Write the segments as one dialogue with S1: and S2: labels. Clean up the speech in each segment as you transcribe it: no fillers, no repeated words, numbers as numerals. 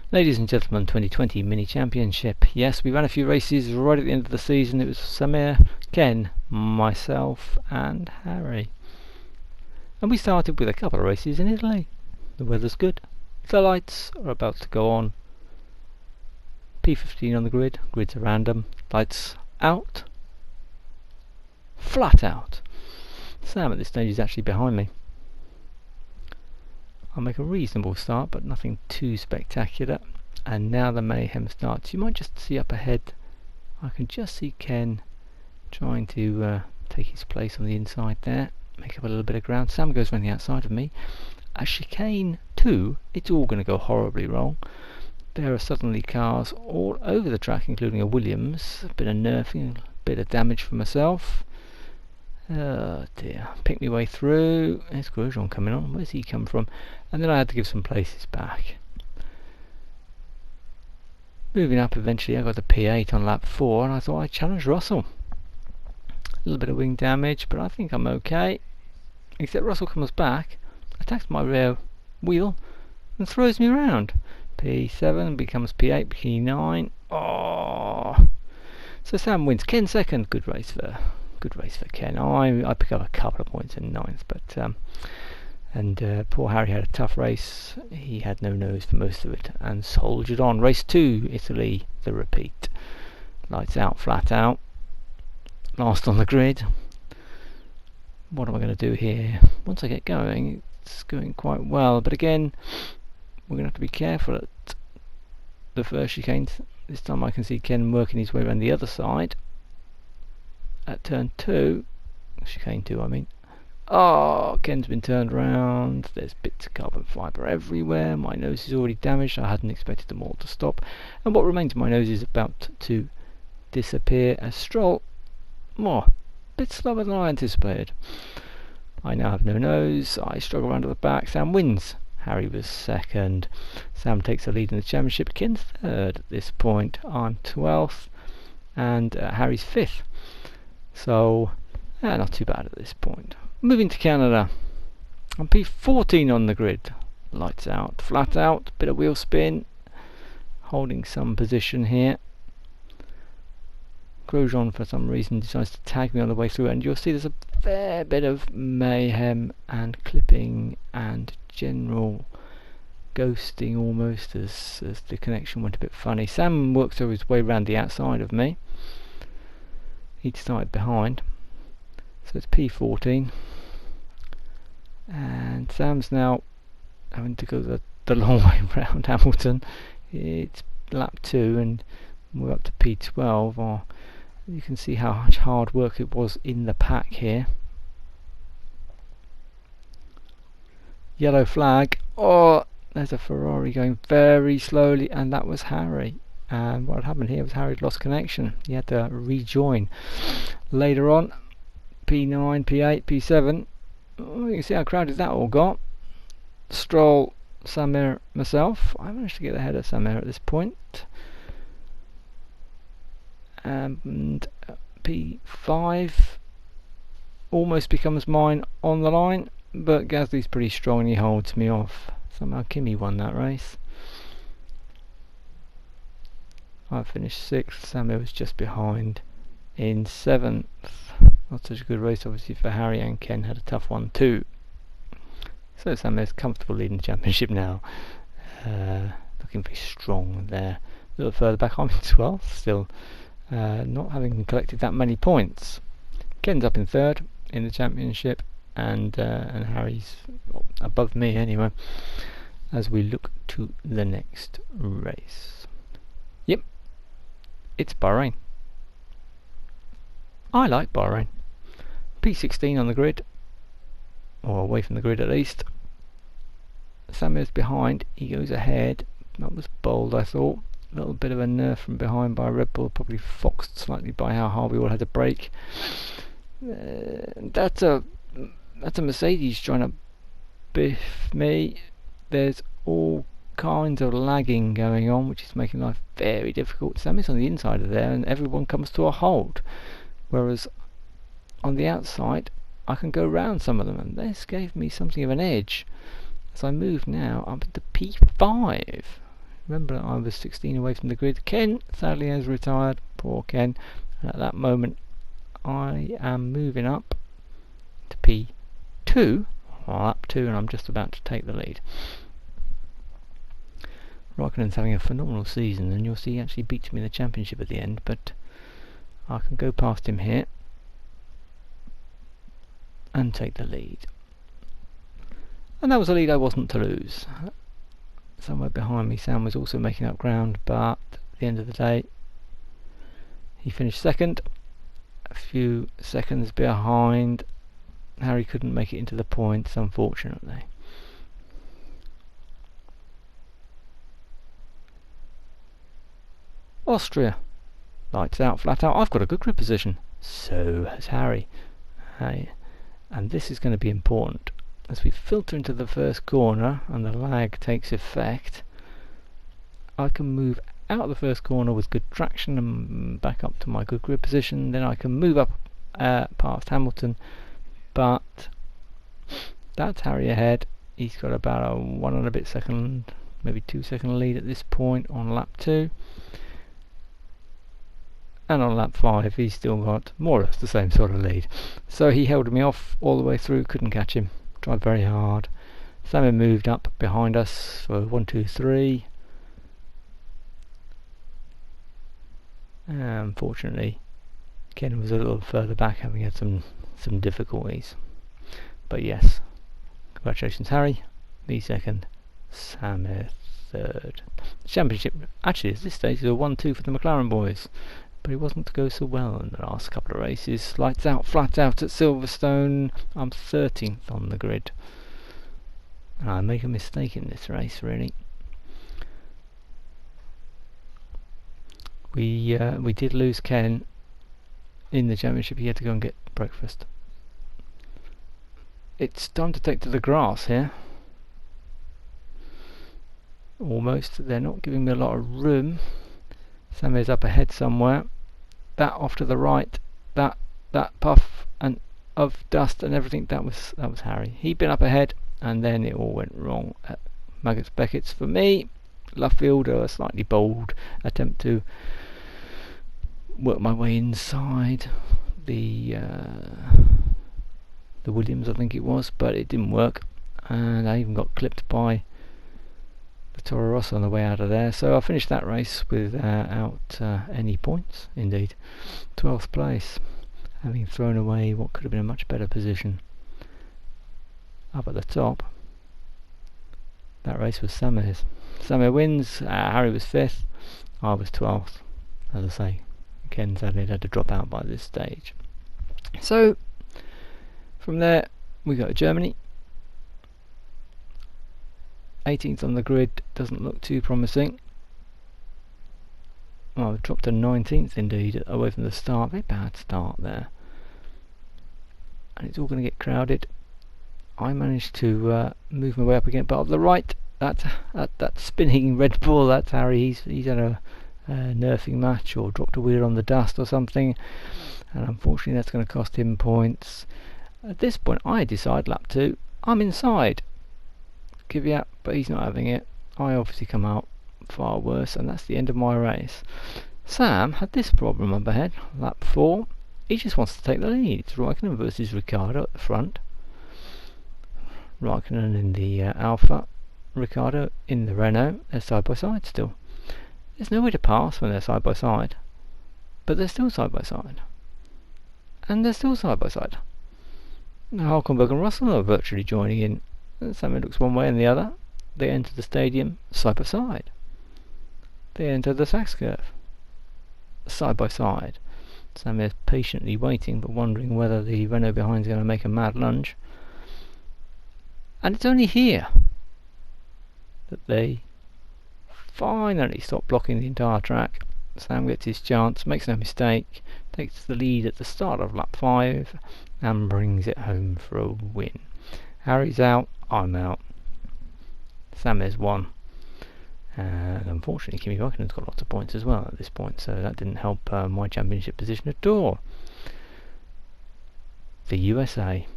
S1: Ladies and gentlemen, 2020 Mini Championship. Yes, we ran a few races right at the end of the season. It was Samir, Ken, myself and Harry. And we started with a couple of races in Italy. The weather's good. The lights are about to go on. P15 on the grid. Grids are random. Lights out. Flat out. Sam at this stage is actually behind me. I'll make a reasonable start, but nothing too spectacular. And now the mayhem starts. You might just see up ahead, I can just see Ken trying to take his place on the inside there, make up a little bit of ground. Sam goes around the outside of me. A chicane 2, it's all going to go horribly wrong. There are suddenly cars all over the track, including a Williams. A bit of nerfing, a bit of damage for myself. Oh dear, pick my way through. There's Grosjean coming on. Where's he come from? And then I had to give some places back. Moving up eventually, I got the P8 on lap 4 and I thought I'd challenge Russell. A little bit of wing damage, but I think I'm okay. Except Russell comes back, attacks my rear wheel and throws me around. P7 becomes P8, P9. Oh! So Sam wins. Ken second. Good race for Ken. I pick up a couple of points in ninth, but poor Harry had a tough race. He had no nose for most of it and soldiered on. Race 2, Italy, the repeat. Lights out, flat out. Last on the grid. What am I going to do here? Once I get going, it's going quite well, but again, we're going to have to be careful at the first chicane. This time I can see Ken working his way around the other side. At turn 2, chicane 2 I mean. Oh, Ken's been turned around. There's bits of carbon fibre everywhere. My nose is already damaged. I hadn't expected them all to stop. And what remains of my nose is about to disappear as Stroll, a bit slower than I anticipated. I now have no nose. I struggle around to the back. Sam wins. Harry was second. Sam takes the lead in the championship. Ken's third at this point. I'm 12th. And Harry's 5th. So, not too bad at this point. Moving to Canada. I'm P14 on the grid. Lights out, flat out, bit of wheel spin. Holding some position here. Grosjean for some reason decides to tag me on the way through, and you'll see there's a fair bit of mayhem and clipping and general ghosting almost as the connection went a bit funny. Sam worked his way around the outside of me. He'd started behind, so it's P14 and Sam's now having to go the long way round Hamilton. It's lap 2 and we're up to P12. You can see how much hard work it was in the pack here. Yellow flag. Oh, there's a Ferrari going very slowly, and that was Harry. And what had happened here was Harry had lost connection. He had to rejoin. Later on, P9, P8, P7. Oh, you can see how crowded that all got. Stroll, Samir, myself. I managed to get ahead of Samir at this point. And P5 almost becomes mine on the line, but Gasly's pretty strong and he holds me off. Somehow Kimi won that race. I finished 6th, Samir was just behind in 7th. Not such a good race obviously for Harry, and Ken had a tough one too. So Samir's comfortable leading the championship now. Looking very strong there. A little further back, I'm in 12th still, not having collected that many points. Ken's up in 3rd in the championship, and Harry's above me anyway, as we look to the next race. Yep. It's Bahrain. I like Bahrain. P16 on the grid, or away from the grid at least. Samir's behind, he goes ahead. That was bold, I thought. A little bit of a nerf from behind by Red Bull, probably foxed slightly by how hard we all had to brake. That's a Mercedes trying to biff me. There's all kinds of lagging going on, which is making life very difficult. Sammy's on the inside of there and everyone comes to a halt, whereas on the outside I can go round some of them, and this gave me something of an edge. As I move now up to P5, Remember that I was 16 away from the grid. Ken sadly has retired. Poor Ken. And at that moment, I am moving up to P2, or up 2, and I'm just about to take the lead. Raikkonen's having a phenomenal season, and you'll see he actually beats me in the championship at the end, but I can go past him here and take the lead. And that was a lead I wasn't to lose. Somewhere behind me, Sam was also making up ground, but at the end of the day, he finished second, a few seconds behind. Harry couldn't make it into the points, unfortunately. Austria, lights out, flat out. I've got a good grid position, so has Harry. And this is going to be important. As we filter into the first corner and the lag takes effect, I can move out of the first corner with good traction and back up to my good grid position. Then I can move up past Hamilton, but that's Harry ahead. He's got about a 1 and a bit second, maybe 2 second lead at this point on lap 2. And on lap 5 he's still got more or less the same sort of lead. So he held me off all the way through, couldn't catch him. Tried very hard. Sammy moved up behind us for 1, 2, 3. Unfortunately, Ken was a little further back, having had some difficulties. But yes, congratulations Harry, me second, Sam third. The championship actually at this stage is a 1-2 for the McLaren boys, but it wasn't to go so well in the last couple of races. Lights out, flat out at Silverstone. I'm 13th on the grid. And I make a mistake in this race, really. We did lose Ken in the championship. He had to go and get breakfast. It's time to take to the grass here. Almost. They're not giving me a lot of room. Sammy's up ahead somewhere. That off to the right, that puff and of dust and everything, that was Harry. He'd been up ahead, and then it all went wrong at Maggots Beckett's for me. Luffield, a slightly bold attempt to work my way inside the Williams, I think it was, but it didn't work, and I even got clipped by the Toro Rosso on the way out of there. So I finished that race without any points. Indeed, 12th place, having thrown away what could have been a much better position up at the top. That race was Samir's. Samir wins. Harry was 5th. I was 12th. As I say, Ken sadly had to drop out by this stage. So from there we go to Germany. 18th on the grid, doesn't look too promising. Well, I've dropped to 19th indeed, away from the start. Very bad start there. And it's all going to get crowded. I managed to move my way up again, but on the right, that spinning Red Bull, that's Harry. He's had a nerfing match or dropped a wheel on the dust or something, and unfortunately that's going to cost him points. At this point I decide lap 2, I'm inside Kvyat, but he's not having it. I obviously come out far worse, and that's the end of my race. Sam had this problem up ahead, lap 4. He just wants to take the lead. It's Raikkonen versus Ricciardo at the front. Raikkonen in the Alpha, Ricciardo in the Renault. They're side by side still. There's no way to pass when they're side by side, but they're still side by side, and they're still side by side. Now Hulkenberg and Russell are virtually joining in. Sammy looks one way and the other. They enter the stadium side by side. They enter the Sachs curve side by side. Sammy is patiently waiting, but wondering whether the Renault behind is going to make a mad lunge. And it's only here that they finally stop blocking the entire track. Sam gets his chance, makes no mistake, takes the lead at the start of lap 5 and brings it home for a win. Harry's out, I'm out. Sam has won. And unfortunately Kimi Raikkonen's got lots of points as well at this point, so that didn't help my championship position at all. The USA,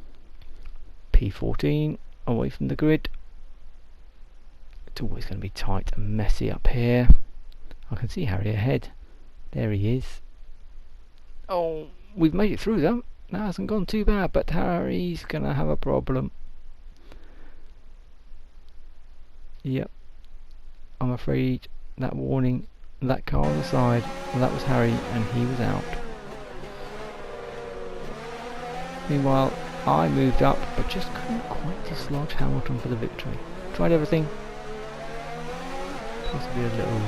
S1: P14 away from the grid. It's always going to be tight and messy up here. I can see Harry ahead. There he is. Oh, we've made it through though. That hasn't gone too bad, but Harry's going to have a problem. Yep. I'm afraid that warning, that car on the side, that was Harry and he was out. Meanwhile, I moved up but just couldn't quite dislodge Hamilton for the victory. Tried everything. Possibly a little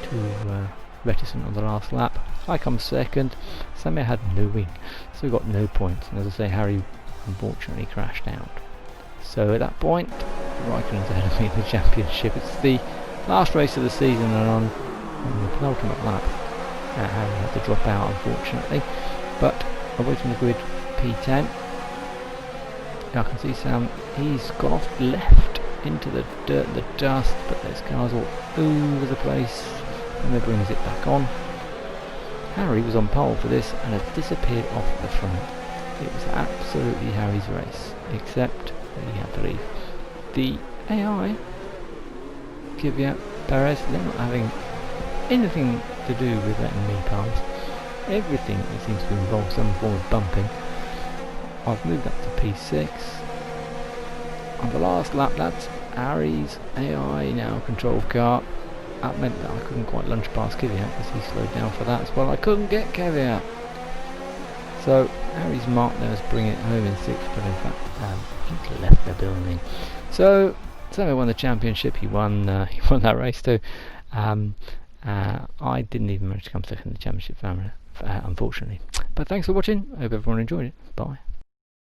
S1: too reticent on the last lap. I come second. Samir had no wing, so we got no points. And as I say, Harry unfortunately crashed out. So at that point, Raikkonen's ahead of me in the championship. It's the last race of the season, and on the penultimate lap, Harry had to drop out unfortunately. But awaiting the grid, P10. I can see Sam. He's gone off left into the dirt and the dust, but there's cars all over the place, and it brings it back on. Harry was on pole for this and had disappeared off the front. It was absolutely Harry's race, except that he had to leave. The AI, Kvyat, Perez, they're not having anything to do with letting me pass. Everything that seems to involve some form of bumping. I've moved up to P6. On the last lap, that's Harry's AI now control car. That meant that I couldn't quite lunge past Kvyat because he slowed down for that as well. I couldn't get Kvyat. So Harry's marked there as bringing it home in 6th, but in fact he's left the building. So Samir won the championship. He won that race too. I didn't even manage to come second in the championship, unfortunately. But thanks for watching. I hope everyone enjoyed it. Bye.